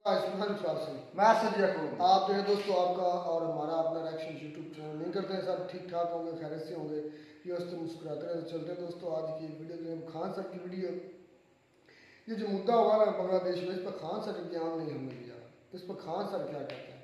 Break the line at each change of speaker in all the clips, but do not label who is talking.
मैं सजिया को
आप जो है दोस्तों आपका और हमारा अपना रिएक्शन यूट्यूब चैनल नहीं करते हैं, सब ठीक ठाक होंगे, खैरियत से होंगे, ये हंसते मुस्कुराते रहते चलते हैं। दोस्तों आज की वीडियो जो है खान सर की वीडियो, ये जो मुद्दा हुआ ना बांग्लादेश में, इस पर खान सर का बयान नहीं हमने लिया, इस पर खान सर क्या कहते हैं।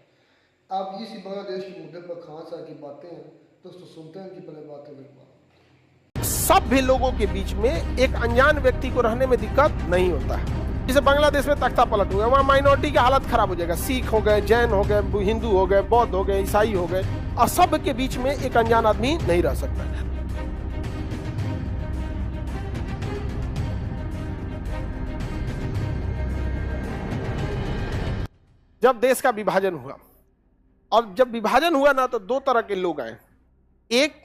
आप इसी बांग्लादेश के मुद्दे पर खान सर की बातें हैं दोस्तों, सुनते हैं कि पहले बातें फिर
सभ्य लोगों के बीच में एक अनजान व्यक्ति को रहने में दिक्कत नहीं होता है। जैसे बांग्लादेश में तख्ता पलट हुआ, वहाँ माइनॉरिटी की हालत खराब हो जाएगा। सिख हो गए, जैन हो गए, हिंदू हो गए, बौद्ध हो गए, ईसाई हो गए, और सब के बीच में एक अनजान आदमी नहीं रह सकता। जब देश का विभाजन हुआ, और जब विभाजन हुआ ना, तो दो तरह के लोग आए। एक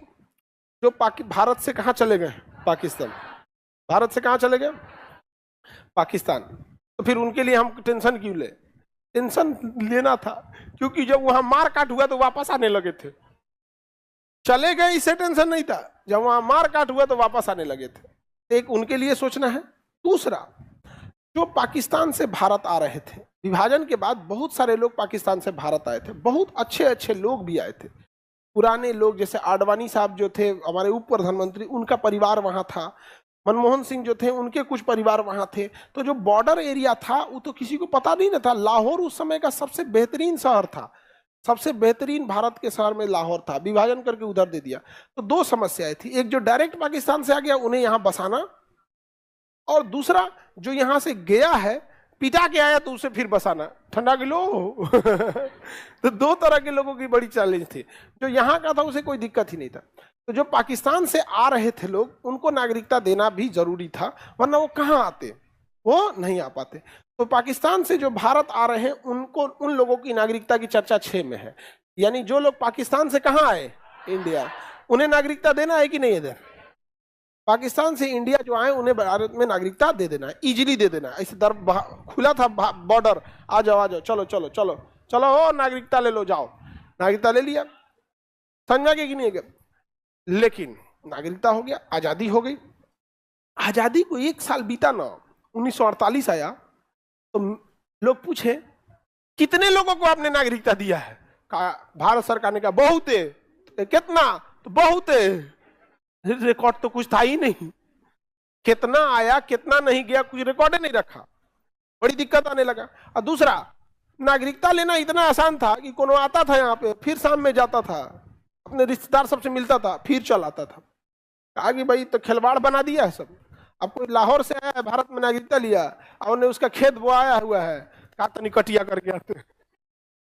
जो भारत से कहाँ चले गए, पाकिस्तान। भारत से कहाँ चले गए, पाकिस्तान। तो फिर उनके लिए हम टेंशन क्यों ले? टेंशन लेना था क्योंकि जब वहां मार काट हुआ तो वापस आने लगे थे। चले गए इससे टेंशन नहीं था, जब वहां मार काट हुआ तो वापस आने लगे थे। एक उनके लिए सोचना है। दूसरा, जो पाकिस्तान से भारत आ रहे थे, विभाजन के बाद बहुत सारे लोग पाकिस्तान से भारत आए थे, बहुत अच्छे अच्छे लोग भी आए थे। पुराने लोग जैसे आडवाणी साहब जो थे हमारे उप प्रधानमंत्री, उनका परिवार वहां था। मनमोहन सिंह जो थे उनके कुछ परिवार वहां थे। तो जो बॉर्डर एरिया था वो तो किसी को पता नहीं ना था। लाहौर उस समय का सबसे बेहतरीन शहर था, सबसे बेहतरीन भारत के शहर में लाहौर था। विभाजन करके उधर दे दिया। तो दो समस्याएं थी, एक जो डायरेक्ट पाकिस्तान से आ गया उन्हें यहां बसाना, और दूसरा जो यहां से गया है पिटा के आया तो उसे फिर बसाना। ठंडा किलो तो दो तरह के लोगों की बड़ी चैलेंज थी। जो यहाँ का था उसे कोई दिक्कत ही नहीं था। तो जो पाकिस्तान से आ रहे थे लोग, उनको नागरिकता देना भी जरूरी था, वरना वो कहाँ आते, वो नहीं आ पाते। तो पाकिस्तान से जो भारत आ रहे हैं उनको, उन लोगों की नागरिकता की चर्चा 6 में है। यानी जो लोग पाकिस्तान से कहाँ आए, इंडिया, उन्हें नागरिकता देना है कि नहीं है? पाकिस्तान से इंडिया जो आए उन्हें भारत में नागरिकता दे देना है, इजीली दे देना है। ऐसे दर खुला था बॉर्डर, आ जाओ चलो चलो चलो चलो, ओ नागरिकता ले लो, जाओ। नागरिकता ले लिया, समझा के कि नहीं गया। लेकिन नागरिकता हो गया, आजादी हो गई। आजादी को 1 साल बीता ना, 1948 आया, तो लोग पूछे कितने लोगों को आपने नागरिकता दिया है? कहा भारत सरकार ने कहा बहुत है। कितना? तो बहुत है। रिकॉर्ड तो कुछ था ही नहीं, कितना आया कितना नहीं गया, कुछ रिकॉर्ड नहीं रखा। बड़ी दिक्कत आने लगा। और दूसरा, नागरिकता लेना इतना आसान था कि कोनो आता था यहाँ पे, फिर शाम में जाता था, अपने रिश्तेदार सबसे मिलता था, फिर चल आता था। कहा कि भाई तो खिलवाड़ बना दिया है सब। अब कोई लाहौर से आया है, भारत में नागरिकता लिया, और उन्हें उसका खेत बोआया हुआ है, कहा तनी कटिया करके आते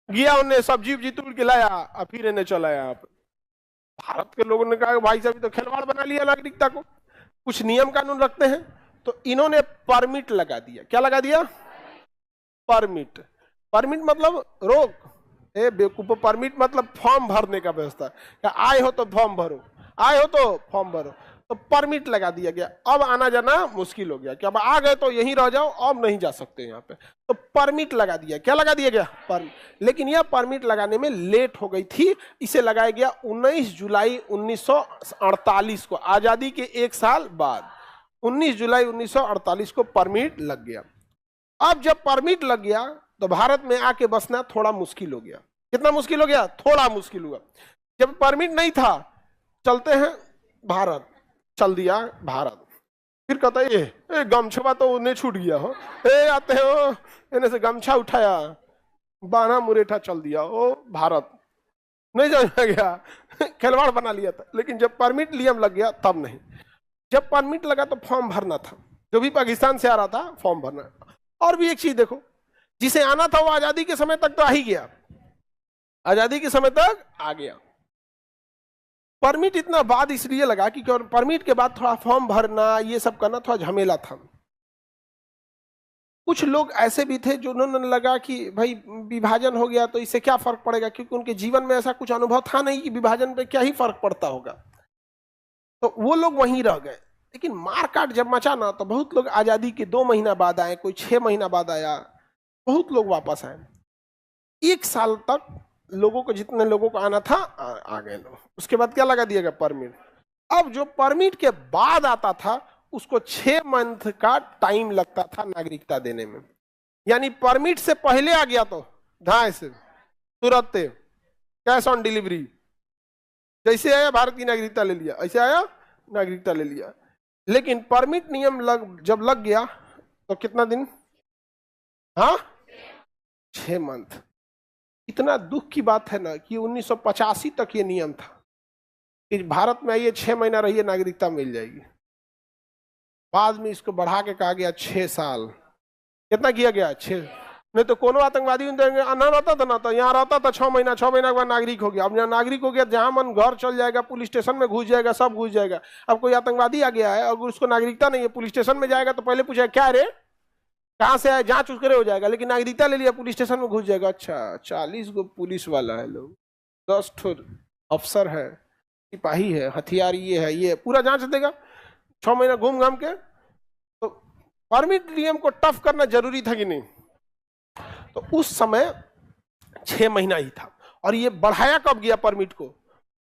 गया, उन्हें सब्जी उब्जी तोड़ के लाया, और फिर इन्हें चला यहाँ पे। भारत के लोगों ने कहा भाई साहब तो खिलवाड़ बना लिया नागरिकता को, कुछ नियम कानून रखते हैं। तो इन्होंने परमिट लगा दिया। क्या लगा दिया? परमिट। परमिट मतलब रोक, बेवकूफ। परमिट मतलब फॉर्म भरने का व्यवस्था। आए हो तो फॉर्म भरो, आए हो तो फॉर्म भरो। तो परमिट लगा दिया गया। अब आना जाना मुश्किल हो गया कि अब आ गए तो यहीं रह जाओ, अब नहीं जा सकते यहाँ पे। तो परमिट लगा दिया। क्या लगा दिया गया? परमिट। लेकिन यह परमिट लगाने में लेट हो गई थी। इसे लगाया गया 19 जुलाई 1948 को, आजादी के 1 साल बाद 19 जुलाई 1948 को परमिट लग गया। अब जब परमिट लग गया तो भारत में आके बसना थोड़ा मुश्किल हो गया। कितना मुश्किल हो गया? थोड़ा मुश्किल हुआ। जब परमिट नहीं था, चलते हैं भारत, चल दिया भारत। फिर कहता है ये गमछा तो उन्हें छूट गया हो, आते हो इन्हें से गमछा उठाया, बाना मुरेठा चल दिया, ओ भारत। नहीं समझ गया, खिलवाड़ बना लिया था। लेकिन जब परमिट लियम लग गया तब नहीं। जब परमिट लगा तो फॉर्म भरना था, जो भी पाकिस्तान से आ रहा था फॉर्म भरना। और भी एक चीज देखो, जिसे आना था वो आजादी के समय तक तो आ ही गया, आजादी के समय तक आ गया। परमिट इतना बाद इसलिए लगा कि परमिट के बाद थोड़ा फॉर्म भरना, ये सब करना थोड़ा झमेला था। कुछ लोग ऐसे भी थे जो उन्होंने लगा कि भाई विभाजन हो गया तो इससे क्या फर्क पड़ेगा, क्योंकि उनके जीवन में ऐसा कुछ अनुभव था नहीं कि विभाजन पे क्या ही फर्क पड़ता होगा। तो वो लोग वहीं रह गए। लेकिन मारकाट जब मचा ना, तो बहुत लोग आजादी के 2 महीना बाद आए, कोई 6 महीना बाद आया, बहुत लोग वापस आए। 1 साल तक लोगों को, जितने लोगों को आना था आ गए लोग। उसके बाद क्या लगा दिया गया? परमिट। अब जो परमिट के बाद आता था उसको 6 मंथ का टाइम लगता था नागरिकता देने में। यानी परमिट से पहले आ गया तो धाए से तुरंत कैश ऑन डिलीवरी, जैसे आया भारत की नागरिकता ले लिया, ऐसे आया नागरिकता ले लिया। लेकिन परमिट नियम जब लग गया तो कितना दिन, हाँ 6 मंथ। इतना दुख की बात है ना कि 1985 तक ये नियम था कि भारत में आइए 6 महीना रहिए नागरिकता मिल जाएगी। बाद में इसको बढ़ा के कहा गया 6 साल। कितना किया गया 6। नहीं तो कोनो आतंकवादी ना रहता था ना, तो यहाँ रहता था 6 महीना, 6 महीना के बाद नागरिक हो गया। अब यहाँ नागरिक हो गया, जहां मन घर चल जाएगा, पुलिस स्टेशन में घुस जाएगा, सब घुस जाएगा। अब कोई आतंकवादी आ गया है, अगर उसको नागरिकता नहीं है, पुलिस स्टेशन में जाएगा तो पहले पूछेगा क्या रे कहाँ से आए, जांच उसके हो जाएगा। लेकिन नागरिकता ले लिया, पुलिस स्टेशन में घुस जाएगा। अच्छा 40 गो पुलिस वाला है लोग, 10 ठो अफसर है, सिपाही है, हथियार ये पूरा जांच देगा 6 महीना घूम घाम के। तो परमिट नियम को टफ करना जरूरी था कि नहीं? तो उस समय 6 महीना ही था। और ये बढ़ाया कब गया परमिट को?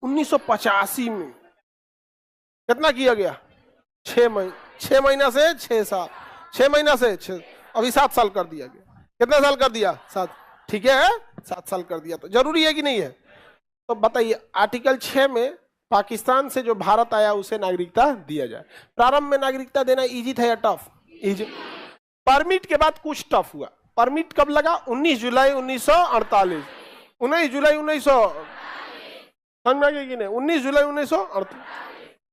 1985 में। कितना किया गया? 6 महीना से 6 साल, 6 महीना से 6, अभी 7 साल कर दिया गया। कितना साल कर दिया? 7। ठीक है 7 साल कर दिया। तो जरूरी है कि नहीं है? तो बताइए आर्टिकल 6 में पाकिस्तान से जो भारत आया उसे नागरिकता दिया जाए। प्रारंभ में नागरिकता देना इजी था या टफ? इजी। परमिट के बाद कुछ टफ हुआ। परमिट कब लगा? 19 जुलाई 1948। 19 जुलाई 1900 समझ में आ गया कि नहीं? 19 जुलाई 1948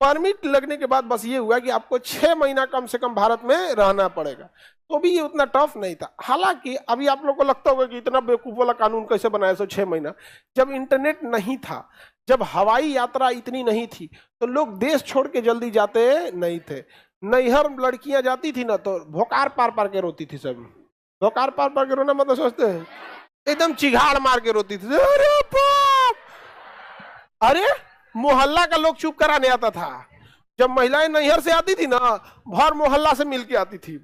परमिट लगने के बाद बस ये हुआ कि आपको 6 महीना कम से कम भारत में रहना पड़ेगा। तो भी ये उतना टफ नहीं था। हालांकि अभी आप लोग को लगता होगा कि इतना बेवकूफ वाला कानून कैसे बनाया? 6 महीना, जब इंटरनेट नहीं था, जब हवाई यात्रा इतनी नहीं थी, तो लोग देश छोड़ के जल्दी जाते नहीं थे। नैहर लड़कियां जाती थी ना तो भोकार पार पार के रोती थी। सब भोकार पार पार के रोना मतलब सोचते हैं एकदम चिघाड़ मार के रोती थी। अरे बाप! अरे मोहल्ला का लोग चुप कराने आता था। जब महिलाएं नैहर से आती थी ना, भर मोहल्ला से मिलके आती थी।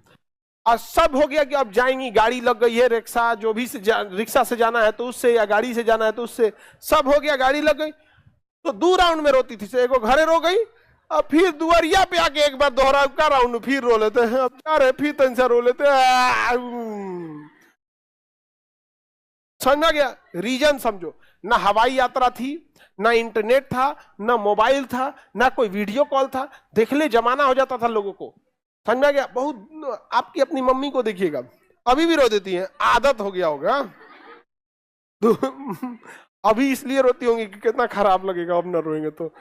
और सब हो गया कि अब जाएंगी, गाड़ी लग गई है, रिक्शा जो भी रिक्शा से जाना है तो उससे, या गाड़ी से जाना है तो उससे, सब हो गया, गाड़ी लग गई। तो 2 राउंड में रोती थी। एगो घरे रो गई, अब फिर दुआरिया पे आके एक बार दोहरा का राउंड फिर रो लेते हैं। अब क्या रहे, फिर तन से रो लेते हैं। समझ में गया? रीजन समझो, ना हवाई यात्रा थी, ना इंटरनेट था, ना मोबाइल था, ना कोई वीडियो कॉल था। देख ले जमाना हो जाता था लोगों को। समझ में गया? बहुत। आपकी अपनी मम्मी को देखिएगा, अभी भी रो देती है, आदत हो गया होगा। अभी इसलिए रोती होंगी कि कितना खराब लगेगा, अब ना रोएंगे तो।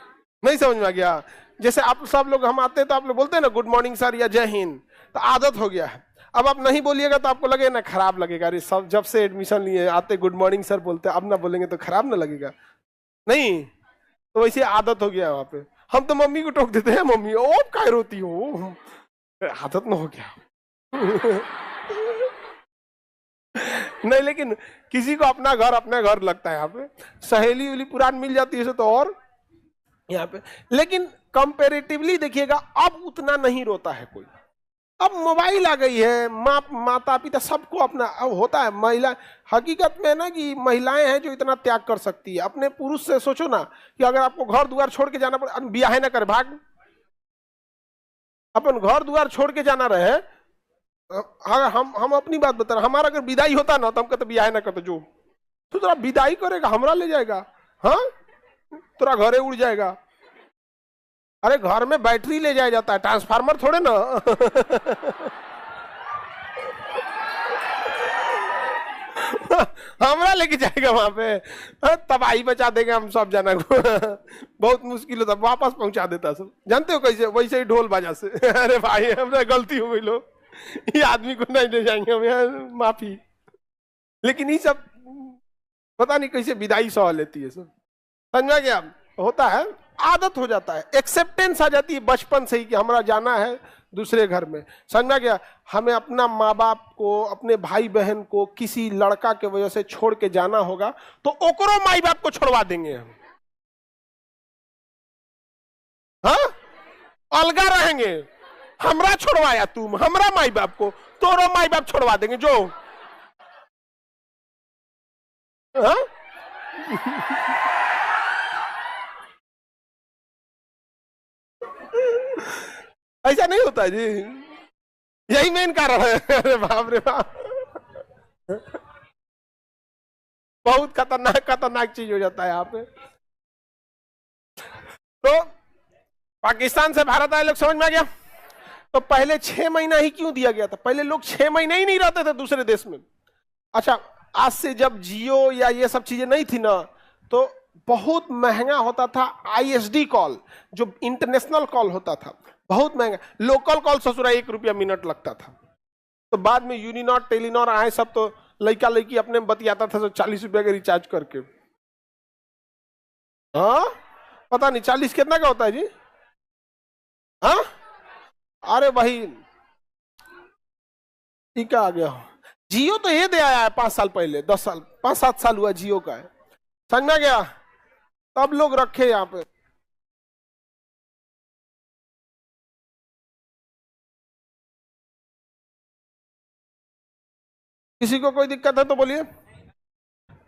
नहीं समझ में आ गया? जैसे आप सब लोग, हम आते हैं तो आप लोग बोलते हैं ना गुड मॉर्निंग सर या जय हिंद, तो आदत हो गया है। अब आप नहीं बोलिएगा तो आपको लगेगा ना खराब लगेगा। अरे सब जब से एडमिशन लिए आते गुड मॉर्निंग सर बोलते हैं, अब ना बोलेंगे तो खराब ना लगेगा? नहीं, तो वैसे आदत हो गया वहां पे। हम तो मम्मी को टोक देते हैं, मम्मी ओ काय रोती हो, आदत ना हो गया। नहीं, लेकिन किसी को अपना घर लगता है। यहाँ पे सहेली उली पुरानी मिल जाती है तो और यहाँ पे, लेकिन कंपैरेटिवली देखिएगा अब उतना नहीं रोता है कोई। अब मोबाइल आ गई है, माता पिता सबको अपना अब होता है। महिला हकीकत में ना कि महिलाएं हैं जो इतना त्याग कर सकती है। अपने पुरुष से सोचो ना कि अगर आपको घर द्वार छोड़ के जाना पड़े, ब्याह ना करे भाग, अपन घर द्वार छोड़ के जाना रहे। अगर हम अपनी बात बता रहे, हमारा अगर विदाई होता ना तो हम कहते ब्याह ना करते, जो तो तेरा विदाई करेगा हमरा ले जाएगा, हाँ तेरा घरे उड़ जाएगा। अरे घर में बैटरी ले जाया जाता है, ट्रांसफार्मर थोड़े ना। हमरा लेके जाएगा वहां पे, तबाही बचा देंगे हम सब जना को। बहुत मुश्किल होता, वापस पहुंचा देता सब। जानते हो कैसे? वैसे ही ढोल बाजा से। अरे भाई हमसे गलती हो गई, लो ये आदमी को नहीं ले जाएंगे हम, यहाँ माफी। लेकिन ये सब पता नहीं कैसे विदाई सह लेती है सब। समझा गया? होता है, आदत हो जाता है, एक्सेप्टेंस आ जाती है बचपन से ही कि हमारा जाना है दूसरे घर में। समझा गया? हमें अपना माँ बाप को, अपने भाई बहन को किसी लड़का के वजह से छोड़ के जाना होगा तो ओकरो माई बाप को छोड़वा देंगे हम, हाँ अलगा रहेंगे। हमरा छोड़वाया तुम, हमरा माई बाप को, तोरो माई बाप छोड़वा देंगे जो, हाँ? ऐसा नहीं होता जी, यही मेन कारण है। अरे बाप रे बाप, बहुत खतरनाक खतरनाक चीज हो जाता है यहाँ पे। तो पाकिस्तान से भारत आए लोग, समझ में आ गया। तो पहले 6 महीना ही क्यों दिया गया था? पहले लोग 6 महीने ही नहीं रहते थे दूसरे देश में। अच्छा, आज से जब जियो या ये सब चीजें नहीं थी ना, तो बहुत महंगा होता था आईएसडी कॉल, जो इंटरनेशनल कॉल होता था, बहुत महंगा। लोकल कॉल ससुरा 1 रुपया मिनट लगता था। तो बाद में यूनिनॉट टेलीनॉर आए सब, तो लड़का लड़की अपने में बतियाता था, तो 40 रुपया का रिचार्ज करके। हाँ, पता नहीं 40 कितना का होता है जी? हाँ, अरे भाई ठीक आ गया। जियो तो ये दे आया है 5 साल पहले, 10 साल, 5-7 साल हुआ जियो का है, समझ में गया। तब लोग रखे यहाँ पे। किसी को कोई दिक्कत है तो बोलिए।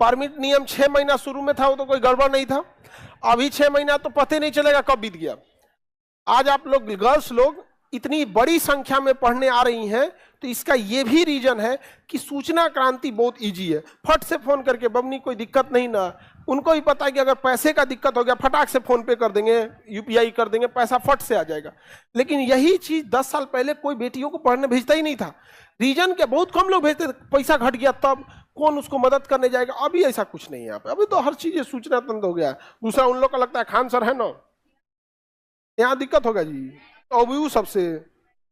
परमिट नियम 6 महीना शुरू में था, वो तो कोई गड़बड़ नहीं था। अभी 6 महीना तो पता नहीं चलेगा कब बीत गया। आज आप लोग गर्ल्स लोग इतनी बड़ी संख्या में पढ़ने आ रही हैं, तो इसका यह भी रीजन है कि सूचना क्रांति बहुत इजी है। फट से फोन करके, बबनी कोई दिक्कत नहीं ना, उनको भी पता है कि अगर पैसे का दिक्कत हो गया, फटाक से फोन पे कर देंगे, यूपीआई कर देंगे, पैसा फट से आ जाएगा। लेकिन यही चीज 10 साल पहले कोई बेटियों को पढ़ने भेजता ही नहीं था। रीजन क्या, बहुत कम लोग भेजते थे, पैसा घट गया तब कौन उसको मदद करने जाएगा। अभी ऐसा कुछ नहीं है यहाँ पे, अभी तो हर चीज सूचना तंत्र हो गया है। दूसरा, उन लोग का लगता है खान सर है ना, यहाँ दिक्कत होगा जी, तो अभी सबसे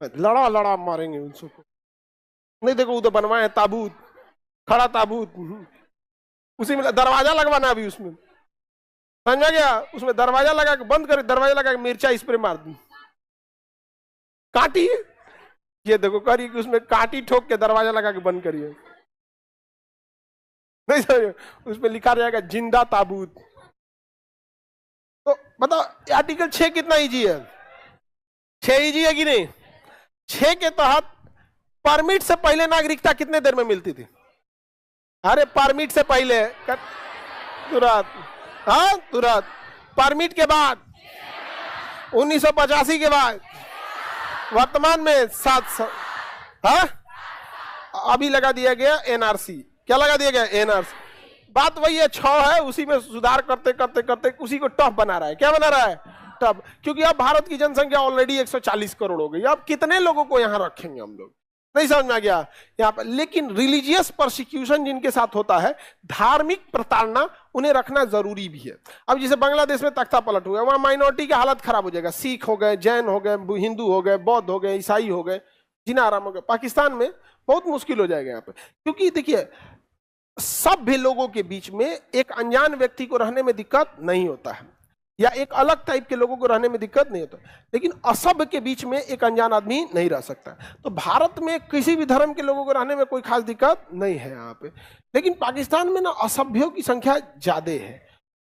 लड़ा लड़ा मारेंगे उन सबको। नहीं देखो, उधर बनवाए ताबूत, खड़ा ताबूत, उसी में दरवाजा लगवाना अभी उसमें, समझा गया। उसमें दरवाजा लगा के बंद कर, दरवाजा लगा के मिर्चा स्प्रे मार दी, काटी, ये देखो करिए कि उसमें काटी ठोक के दरवाजा लगा के बंद करिए। नहीं समझे, उसमें लिखा रहेगा जिंदा ताबूत। तो बताओ आर्टिकल 6 कितना इजी है? 6 इजी है कि नहीं? 6 के तहत परमिट से पहले नागरिकता कितने देर में मिलती थी? अरे परमिट से पहले तुरंत, हाँ तुरंत। परमिट के बाद 1985 के बाद वर्तमान में 700, हाँ अभी लगा दिया गया एनआरसी। क्या लगा दिया गया? एनआरसी। बात वही है, 6 है, उसी में सुधार करते करते करते उसी को टफ बना रहा है। क्या बना रहा है? टफ। क्योंकि अब भारत की जनसंख्या ऑलरेडी 140 करोड़ हो गई, अब कितने लोगों को यहां रखेंगे हम लोग? नहीं समझ में आ गया यहाँ पर। लेकिन रिलीजियस परसिक्यूशन जिनके साथ होता है, धार्मिक प्रताड़ना, उन्हें रखना जरूरी भी है। अब जैसे बांग्लादेश में तख्ता पलट हुआ, वहां माइनॉरिटी की हालत खराब हो जाएगा, सिख हो गए, जैन हो गए, हिंदू हो गए, बौद्ध हो गए, ईसाई हो गए, जिना आराम हो गए। पाकिस्तान में बहुत मुश्किल हो जाएगा यहाँ पे, क्योंकि देखिए सभ्य लोगों के बीच में एक अनजान व्यक्ति को रहने में दिक्कत नहीं होता है, या एक अलग टाइप के लोगों को रहने में दिक्कत नहीं होता, लेकिन असभ्य के बीच में एक अनजान आदमी नहीं रह सकता। तो भारत में किसी भी धर्म के लोगों को रहने में कोई खास दिक्कत नहीं है यहाँ पे। लेकिन पाकिस्तान में ना असभ्यों की संख्या ज्यादा है,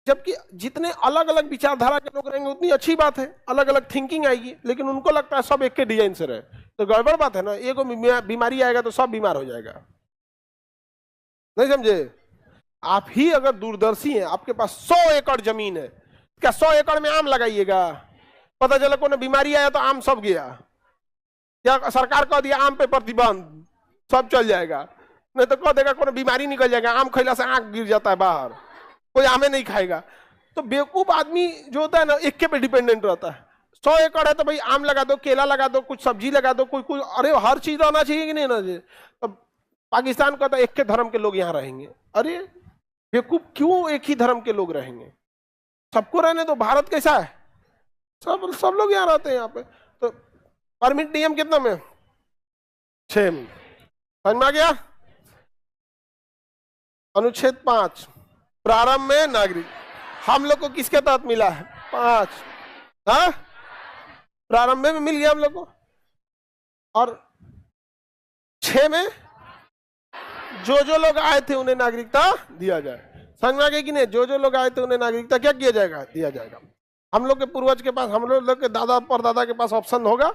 जबकि जितने अलग अलग विचारधारा के लोग रहेंगे उतनी अच्छी बात है, अलग अलग थिंकिंग आएगी। लेकिन उनको लगता है सब एक के डिजाइन से रहे, तो गड़बड़ बात है ना। एक बीमारी आएगा तो सब बीमार हो जाएगा, नहीं समझे? आप ही अगर दूरदर्शी हैं, आपके पास 100 एकड़ जमीन है, क्या 100 एकड़ में आम लगाइएगा? पता चला कोई बीमारी आया तो आम सब गया, या सरकार कह दिया आम पे प्रतिबंध, सब चल जाएगा? नहीं तो कह देगा कोई बीमारी निकल जाएगा, आम खैला से आंख गिर जाता है बाहर, कोई आमे नहीं खाएगा। तो बेवकूफ आदमी जो होता है ना, एक के पे डिपेंडेंट रहता है। 100 एकड़ है तो भाई आम लगा दो, केला लगा दो, कुछ सब्जी लगा दो, कोई अरे हर चीज रहना चाहिए कि नहीं रहना चाहिए? तो पाकिस्तान का तो एक के धर्म के लोग यहाँ रहेंगे। अरे बेवकूफ, क्यों एक ही धर्म के लोग रहेंगे? सबको रहने दो। भारत कैसा है, सब लोग यहाँ रहते हैं यहाँ पे। तो परमिट नियम कितना में? 6 में। समझ में आ गया? अनुच्छेद 5 प्रारंभ में नागरिक, हम लोग को किसके तहत मिला है? 5, हाँ प्रारंभ में मिल गया हम लोग को। और 6 में जो लोग आए थे उन्हें नागरिकता दिया जाए। समझ में आ गया कि नहीं? जो लोग आए थे उन्हें नागरिकता क्या किया जाएगा? दिया जाएगा। हम लोग के पूर्वज के पास, हम लोग के दादा परदादा के पास ऑप्शन होगा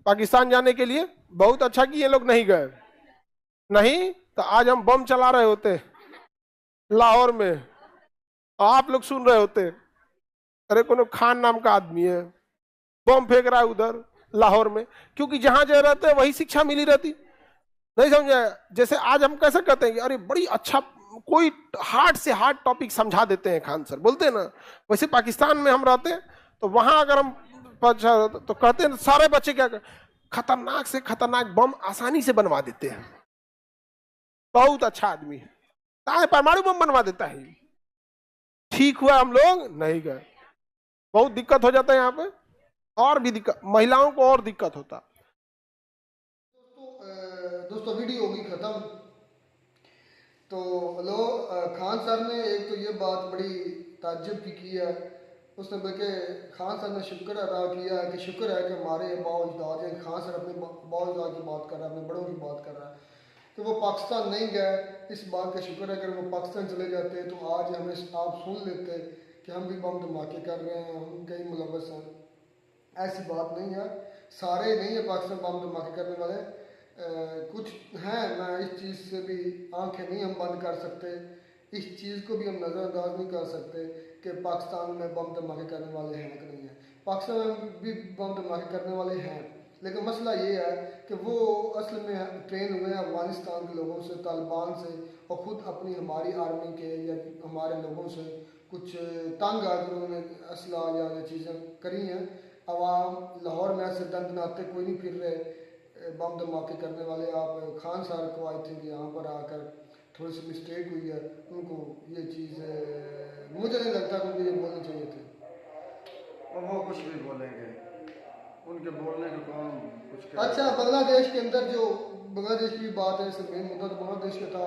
पाकिस्तान जाने के लिए। बहुत अच्छा कि ये लोग नहीं गए, नहीं तो आज हम बम चला रहे होते लाहौर में, आप लोग सुन रहे होते अरे कोनो खान नाम का आदमी है बम फेंक रहा है उधर लाहौर में, क्योंकि जहां जो रहते वही शिक्षा मिली रहती। नहीं समझे? जैसे आज हम कैसे कहते हैं कि अरे बड़ी अच्छा, कोई हार्ड से हार्ड टॉपिक समझा देते हैं खान सर, बोलते हैं ना। वैसे पाकिस्तान में हम रहते हैं तो वहां अगर हम तो कहते हैं सारे बच्चे क्या खतरनाक से खतरनाक बम आसानी से बनवा देते हैं। बहुत अच्छा आदमी है, परमाणु बम बनवा देता है। ठीक हुआ हम लोग नहीं गए, बहुत दिक्कत हो जाता है यहाँ पे, और भी दिक्कत, महिलाओं को और दिक्कत होता।
दोस्तों वीडियो होगी खत्म। तो लो खान सर ने एक तो ये बात बड़ी ताज्जुब की है, उसने बल्कि खान सर ने शुक्र अदा किया है कि शुक्र है कि हमारे बाउजदाद या खान सर अपने बाउजदाद की बात कर रहा है, अपने बड़ों की बात कर रहा है कि वो पाकिस्तान नहीं गए। इस बात का शुक्र है, अगर वो पाकिस्तान चले जाते तो आज हमें आप सुन लेते कि हम भी बम धमाके कर रहे हैं, हम कई मुलवस हैं। ऐसी बात नहीं है, सारे नहीं है पाकिस्तान बम धमाके करने वाले, कुछ हैं। मैं इस चीज़ से भी आंखें नहीं हम बंद कर सकते, इस चीज़ को भी हम नज़रअंदाज नहीं कर सकते कि पाकिस्तान में बम धमाके करने वाले हैं कि नहीं है। पाकिस्तान में भी बम धमाके करने वाले हैं, लेकिन मसला ये है कि वो असल में ट्रेन हुए हैं अफगानिस्तान के लोगों से, तालिबान से, और ख़ुद अपनी हमारी आर्मी के या हमारे लोगों से कुछ तंग आकर उन्होंने असला या चीज़ें करी हैं। अवाम लाहौर में ऐसे दंदनाते कोई नहीं फिर रहे बम धमाके करने वाले। आप खान साहब को आई थिंक यहाँ पर आकर थोड़ी सी मिस्टेक हुई है, उनको ये चीज़ मुझे नहीं लगता कि उनको ये बोलने चाहिए थे।
और वो कुछ भी बोलेंगे, उनके बोलने को कौन कुछ कहे।
अच्छा, बांग्लादेश के अंदर जो बांग्लादेश की बात है, इससे मेन मुद्दा तो बांग्लादेश का था।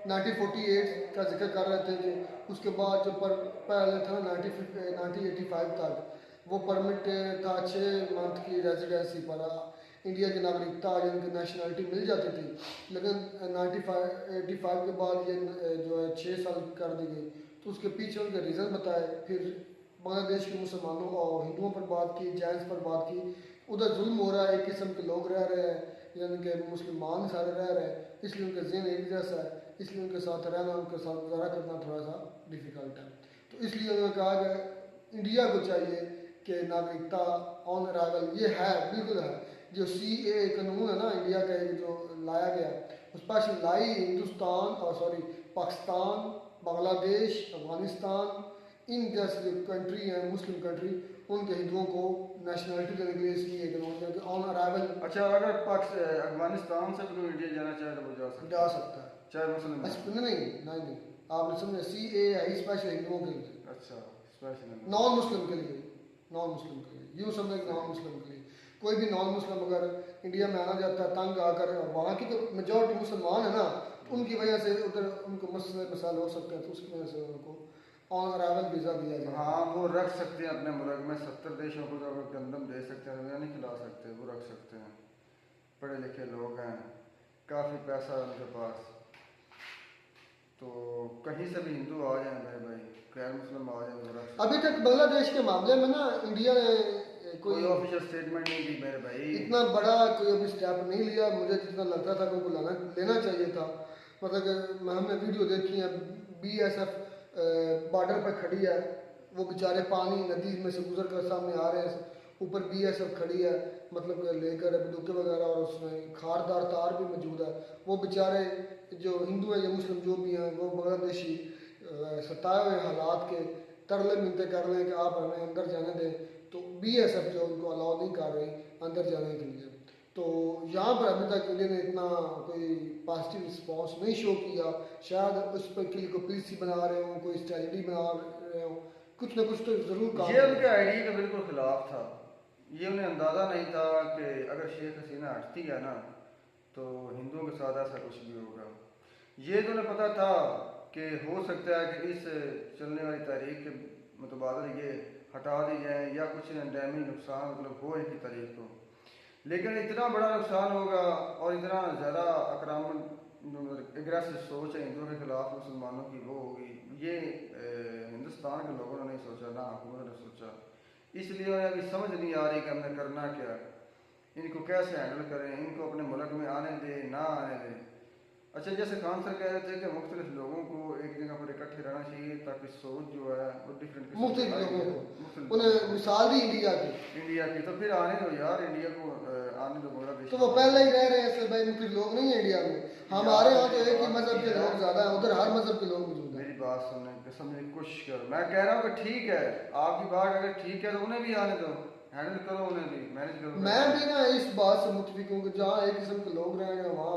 1948 का जिक्र कर रहे थे कि उसके बाद जो पहले था 1985 तक वो परमिट था 6 मंथ की रेजिडेंसी पर, इंडिया की नागरिकता या उनकी नेशनलिटी मिल जाती थी। लेकिन 1985 के बाद ये जो है 6 साल कर दी गई। तो उसके पीछे उनके रीज़न बताए, फिर बांग्लादेश के मुसलमानों और हिंदुओं पर बात की, जैन्स पर बात की। उधर जुल्म हो रहा है, एक किस्म के लोग रह रहे हैं, यानी कि मुसलमान सारे रह रहे हैं, इसलिए उनका जहन एक जैसा है, इसलिए उनके साथ रहना, उनके साथ गुजारा करना थोड़ा सा डिफ़िकल्ट है। तो इसलिए उन्होंने कहा कि इंडिया को चाहिए कि नागरिकता ऑन अराइवल ये है, बिल्कुल है। जो CAA कानून है ना इंडिया का, एक जो लाया गया, उस पर लाई हिंदुस्तान और पाकिस्तान, बांग्लादेश, अफगानिस्तान, इन जैसे जो कंट्री हैं मुस्लिम कंट्री, उनके हिंदुओं को नेशनलिटी देने के लिए CAA कानून कि ऑन अराइवल।
अच्छा, अगर अफगानिस्तान से भी इंडिया जाना चाहे तो वो
जा सकता है,
चाहे मुस्लिम।
अच्छा नहीं, आपने समझे, CAA है स्पेशल हिंदुओं के लिए,
अच्छा, स्पेशल
नॉन मुस्लिम के लिए, नॉन मुस्लिम के लिए यूँ समझे, नॉन मुस्लिम के लिए। कोई भी नॉन मुस्लिम अगर इंडिया में आना चाहता है तंग आकर, वहाँ की तो मेजॉरिटी मुसलमान है ना, तो उनकी वजह से उधर उनको मसाइल हो सकते हैं, तो उसकी वजह से उनको ऑन अराइवल वीज़ा दिया जाए।
हाँ, वो रख सकते हैं अपने मुल्क में। 70 देशों को अगर गंदम दे सकते हैं, दुनिया नहीं खिला सकते, वो रख सकते हैं। पढ़े लिखे लोग हैं, काफ़ी पैसा है उनके पास, तो कहीं से भी हिंदू आ जाए मेरे भाई, गैर मुस्लिम आ जाए, वो रख।
अभी तक बांग्लादेश के मामले में ना इंडिया ने
कोई ऑफिशियल स्टेटमेंट नहीं दी मेरे भाई,
इतना बड़ा कोई अभी स्टेप नहीं लिया। मुझे जितना लगता था कि उनको लेना चाहिए था। मतलब कि हमने वीडियो देखी है, BSF बॉर्डर पर खड़ी है, वो बेचारे पानी नदी में से गुजर कर सामने आ रहे हैं, ऊपर BSF खड़ी है, मतलब कि लेकर बंदूकें वगैरह, और उसमें खारदार तार भी मौजूद है। वो बेचारे जो हिंदू हैं या मुस्लिम जो भी हैं, वो बांग्लादेशी सताए हुए हालात के तरले मिनते कर रहे हैं कि आप हमें अंदर जाने दें, तो BSF जो उनको अलाउ नहीं कर रही अंदर जाने के लिए। तो यहाँ पर अभी तक इंडिया ने इतना कोई पॉजिटिव रिस्पॉन्स नहीं शो किया। शायद उस पर के लिए कोई पॉलिसी बना रहे हों, कोई स्ट्रेटजी बना रहे हों, कुछ ना कुछ तो ज़रूर काम।
ये उनके आइडिया के बिल्कुल खिलाफ था। ये उन्हें अंदाज़ा नहीं था कि अगर शेख हसीना हटती है ना तो हिंदुओं के साथ ऐसा कुछ भी होगा। ये तो उन्हें पता था कि हो सकता है कि इस चलने वाली तारीख के मुतबादल ये हटा दी जाए या कुछ डैमेज नुकसान मतलब हो इनकी तारीख को, लेकिन इतना बड़ा नुकसान होगा और इतना ज़्यादा आक्रामक एग्रेसिव सोच है हिंदुओं के खिलाफ मुसलमानों की, वो होगी। ये हिंदुस्तान के लोगों ने नहीं सोचा, ना हुकूमत ने सोचा। इसलिए उन्हें अभी समझ नहीं आ रही कि हमने करना क्या, इनको कैसे हैंडल करें, इनको अपने मुल्क में आने दें ना आने दें। अच्छा, जैसे खान सर कह रहे थे कि मुख्तलिफ लोगों को एक जगह पर इकट्ठा इकट्ठे रहना चाहिए ताकि सोच जो है वो डिफरेंट
मुख्तलिफ लोगों को उन्हें मिसाल दी इंडिया की,
इंडिया की। तो फिर आने दो यार, इंडिया को आने दो, बड़ा देश।
तो वो पहले ही रह रहे हैं भाई, मुख्तलिफ लोग नहीं है इंडिया में। हमारे यहाँ तो एक ही मजहब के लोग ज्यादा हैं, उधर हर मजहब के लोग मौजूद हैं।
मेरी बात समझने की कोशिश करो। मैं कह रहा हूँ कि ठीक है, आपकी बात अगर ठीक है तो उन्हें भी आने दो, हैंडल करो, उन्हें भी मैनेज करो।
मैं भी ना इस बात से मुतफिक हूँ कि जहाँ एक किस्म के लोग रहेंगे वहाँ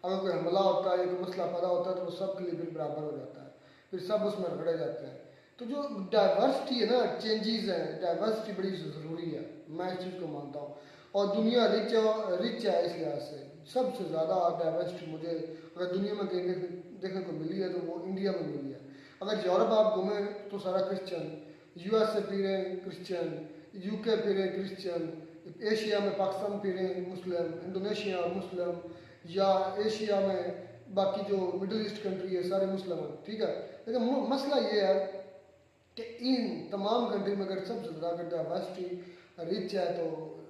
अगर कोई हमला होता है, कोई मसला पैदा होता है तो वो सब के लिए फिर बराबर हो जाता है, फिर सब उसमें रगड़े जाते हैं। तो जो डाइवर्सिटी है ना, चेंजेस है, डाइवर्सिटी बड़ी ज़रूरी है, मैं इस चीज़ को मानता हूँ। और दुनिया रिच है इस लिहाज से, सबसे ज़्यादा डाइवर्सिटी मुझे अगर दुनिया में कहीं देखने को मिली है तो वो इंडिया में मिली है। अगर यूरोप आप घूमें तो सारा क्रिश्चियन, यूएस से फिरे क्रिश्चियन, यूके फिरे क्रिश्चियन, एशिया में पाकिस्तान फिरे मुस्लिम, इंडोनेशिया मुस्लिम, या एशिया में बाकी जो मिडिल ईस्ट कंट्री है सारे मुस्लिम हैं, ठीक है। लेकिन मसला ये है कि इन तमाम कंट्री में अगर सबसे ज़्यादा अगर डाइवर्सिटी रिच है तो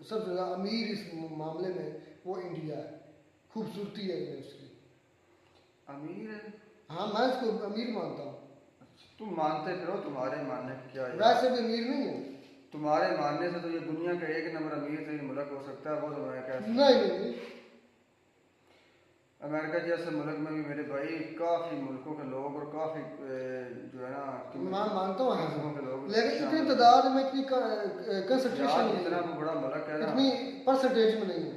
सबसे ज़्यादा अमीर इस मामले में वो इंडिया है। खूबसूरती है ये उसकी।
अमीर है?
हाँ, मैं इसको अमीर मानता हूँ।
तुम मानते फिर हो, तुम्हारे मानने का क्या है?
वैसे भी अमीर नहीं है।
तुम्हारे मानने से तो ये दुनिया का एक नंबर अमीर तरीन मुल्क हो सकता है, वो तो मैं कह सकता हूँ।
नहीं,
अमेरिका जैसे मुल्क में भी मेरे भाई काफ़ी मुल्कों के लोग और काफ़ी जो है ना
मैं मानता हूँ
मजहबों के लोग,
लेकिन इतनी तादाद में इतनी कंसंट्रेशन
यार जितना वो बड़ा मुल्क है ना,
इतनी परसेंटेज में नहीं है।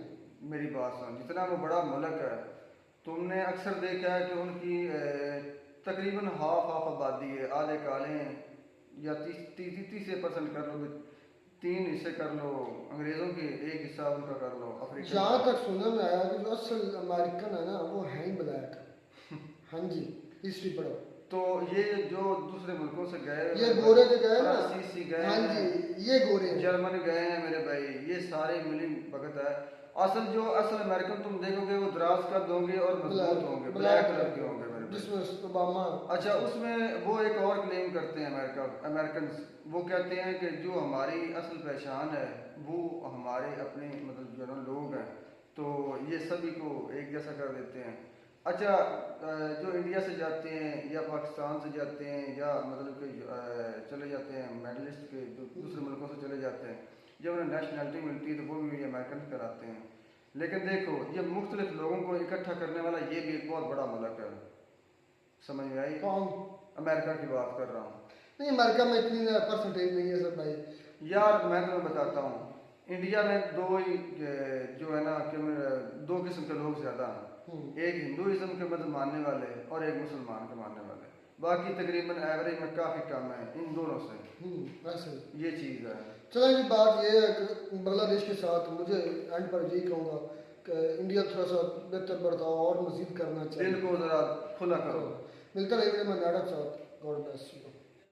मेरी बात सुन, जितना वो बड़ा मुल्क है, तुमने अक्सर देखा है कि उनकी तकरीबन हाफ आबादी है, आधे काले हैं, या 30% कर लो, 3 हिस्से कर लो अंग्रेज़ों के, 1 हिस्सा उनका कर लो अफ्रीका।
जहाँ तक सुनने में आया कि जो असल अमेरिकन है ना वो है ही ब्लैक। हाँ जी, हिस्ट्री पढ़ो।
तो ये जो दूसरे मुल्कों से गए,
ये गोरे जो गए ना,
फ्रांसीसी गए,
हाँ जी, ये गोरे हैं।
जर्मन गए हैं मेरे भाई, ये सारे मिली भगत है। असल अमेरिकन तुम देखोगे वो दराज कद होंगे और मजबूत होंगे, ब्लैक कलर के होंगे मेरे भाई।
जिसमें ओबामा,
अच्छा, उसमें वो एक और क्लेम करते हैं अमेरिकन, वो कहते हैं कि जो हमारी असल पहचान है वो हमारे अपने मतलब जो ना लोग हैं, तो ये सभी को एक जैसा कर देते हैं। अच्छा, जो इंडिया से जाते हैं या पाकिस्तान से जाते हैं या मतलब कि चले जाते हैं मेडलिस्ट के जो दूसरे मुल्कों से चले जाते हैं, जब उन्हें नेशनैलिटी मिलती है तो वो भी अमेरिकन कहलाते हैं। लेकिन देखो, ये मुख्तलिफ लोगों को इकट्ठा करने वाला ये भी एक बहुत बड़ा मुल्क है। समझ में आई?
कौन?
अमेरिका की बात कर रहा हूँ।
नहीं, अमेरिका में इतनी परसेंटेज नहीं है सर भाई।
यार मैं तुम्हें बताता हूँ, इंडिया में दो ही जो है ना कि 2 किस्म के लोग ज़्यादा हैं, एक हिंदुइज्म के मतलब मानने वाले और एक मुसलमान के मानने वाले, बाकी तकरीबन एवरेज में काफ़ी कम है इन दोनों से।
ऐसे
ये चीज़ है।
चलो, ये बात ये है कि बांग्लादेश के साथ मुझे एंड पर यही कहूँगा कि इंडिया थोड़ा सा बेहतर बर्ताव और मजीद करना चाहिए।
दिल को ज़रा खुला करो।
मिलता रहेगा मैं नाटक साथ। God bless you.